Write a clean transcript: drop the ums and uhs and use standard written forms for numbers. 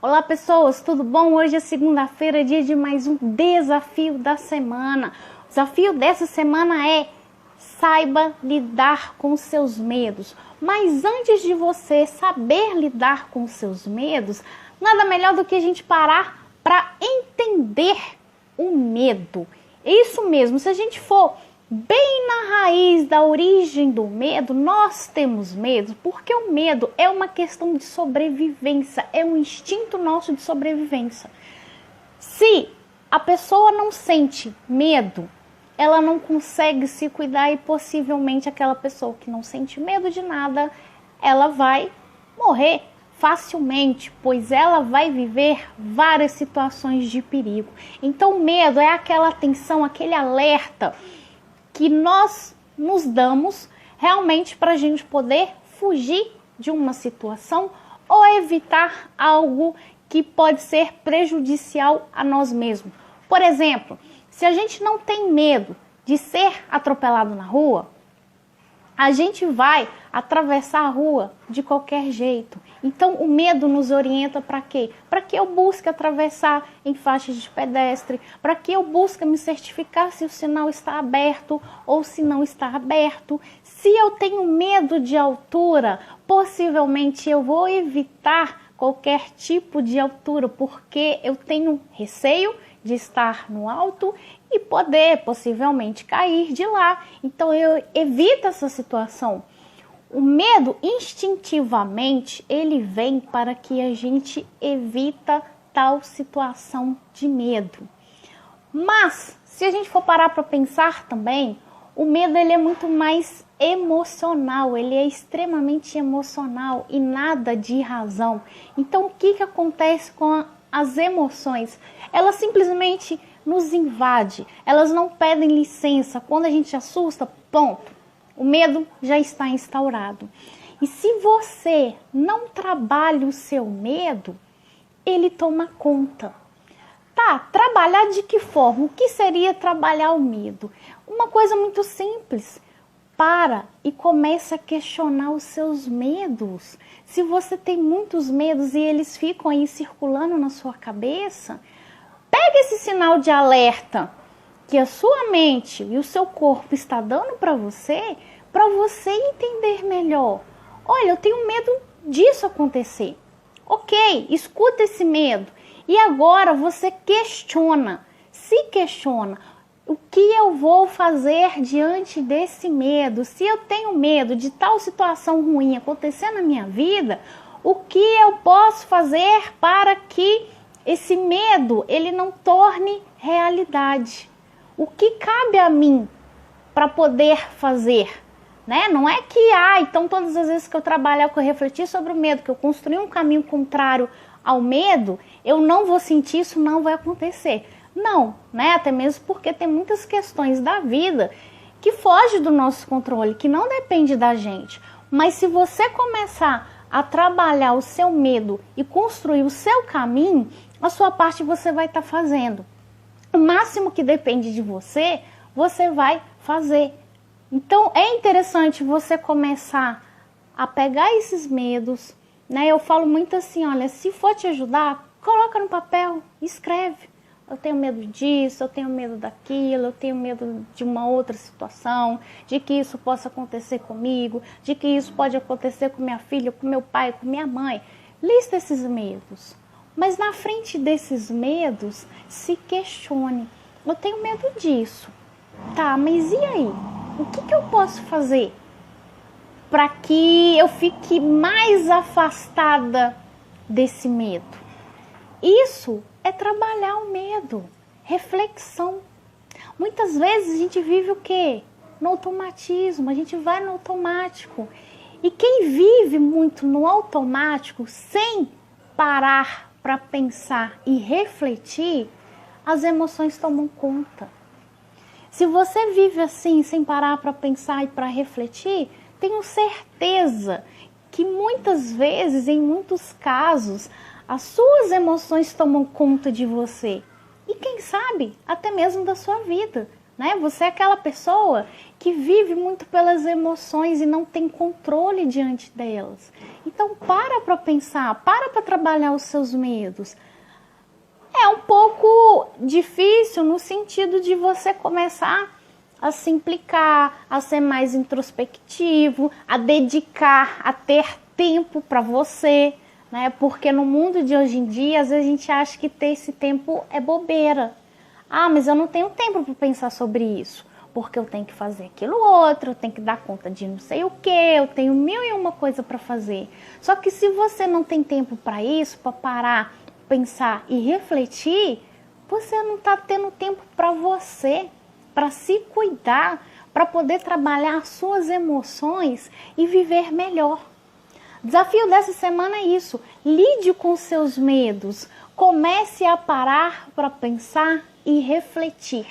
Olá pessoas, tudo bom? Hoje é segunda-feira, dia de mais um desafio da semana. O desafio dessa semana é: saiba lidar com os seus medos. Mas antes de você saber lidar com os seus medos, nada melhor do que a gente parar para entender o medo. Isso mesmo, se a gente for bem na raiz da origem do medo, nós temos medo porque o medo é uma questão de sobrevivência, é um instinto nosso de sobrevivência. Se a pessoa não sente medo, ela não consegue se cuidar e possivelmente aquela pessoa que não sente medo de nada, ela vai morrer facilmente, pois ela vai viver várias situações de perigo. Então o medo é aquela atenção, aquele alerta que nós nos damos realmente para a gente poder fugir de uma situação ou evitar algo que pode ser prejudicial a nós mesmos. Por exemplo, se a gente não tem medo de ser atropelado na rua, a gente vai atravessar a rua de qualquer jeito. Então o medo nos orienta para quê? Para que eu busque atravessar em faixas de pedestre, para que eu busque me certificar se o sinal está aberto ou se não está aberto. Se eu tenho medo de altura, possivelmente eu vou evitar qualquer tipo de altura, porque eu tenho receio de estar no alto e poder possivelmente cair de lá. Então eu evito essa situação. O medo, instintivamente, ele vem para que a gente evita tal situação de medo. Mas, se a gente for parar para pensar também, o medo ele é muito mais emocional, ele é extremamente emocional e nada de razão. Então, o que acontece com as emoções? Elas simplesmente nos invadem, elas não pedem licença. Quando a gente se assusta, ponto. O medo já está instaurado. E se você não trabalha o seu medo, ele toma conta. Tá, trabalhar de que forma? O que seria trabalhar o medo? Uma coisa muito simples. Para e começa a questionar os seus medos. Se você tem muitos medos e eles ficam aí circulando na sua cabeça, pega esse sinal de alerta que a sua mente e o seu corpo está dando para você entender melhor. Olha, eu tenho medo disso acontecer. Ok, escuta esse medo. E agora você se questiona. O que eu vou fazer diante desse medo? Se eu tenho medo de tal situação ruim acontecer na minha vida, o que eu posso fazer para que esse medo ele não torne realidade? O que cabe a mim para poder fazer? Né? Não é que, então todas as vezes que eu trabalhar, que eu refletir sobre o medo, que eu construir um caminho contrário ao medo, eu não vou sentir, isso não vai acontecer. Não, né? Até mesmo porque tem muitas questões da vida que fogem do nosso controle, que não depende da gente. Mas se você começar a trabalhar o seu medo e construir o seu caminho, a sua parte você vai estar fazendo. O máximo que depende de você, você vai fazer. Então é interessante você começar a pegar esses medos, né? Eu falo muito assim, olha, se for te ajudar, coloca no papel, escreve. Eu tenho medo disso, eu tenho medo daquilo, eu tenho medo de uma outra situação, de que isso possa acontecer comigo, de que isso pode acontecer com minha filha, com meu pai, com minha mãe. Lista esses medos. Mas na frente desses medos, se questione. Eu tenho medo disso. Tá, mas e aí? O que eu posso fazer para que eu fique mais afastada desse medo? Isso é trabalhar o medo, reflexão. Muitas vezes a gente vive o quê? No automatismo, a gente vai no automático. E quem vive muito no automático, sem parar para pensar e refletir, as emoções tomam conta. Se você vive assim, sem parar para pensar e para refletir, tenho certeza que muitas vezes, em muitos casos, as suas emoções tomam conta de você. E quem sabe, até mesmo da sua vida. né? Você é aquela pessoa que vive muito pelas emoções e não tem controle diante delas. Então para pensar, para trabalhar os seus medos. É um pouco difícil no sentido de você começar a se implicar, a ser mais introspectivo, a dedicar, a ter tempo para você, né? Porque no mundo de hoje em dia, às vezes a gente acha que ter esse tempo é bobeira. Ah, mas eu não tenho tempo para pensar sobre isso, porque eu tenho que fazer aquilo outro, eu tenho que dar conta de não sei o que, eu tenho 1001 coisa para fazer. Só que se você não tem tempo para isso, para parar, pensar e refletir, você não está tendo tempo para você, para se cuidar, para poder trabalhar suas emoções e viver melhor. O desafio dessa semana é isso: lide com seus medos, comece a parar para pensar e refletir.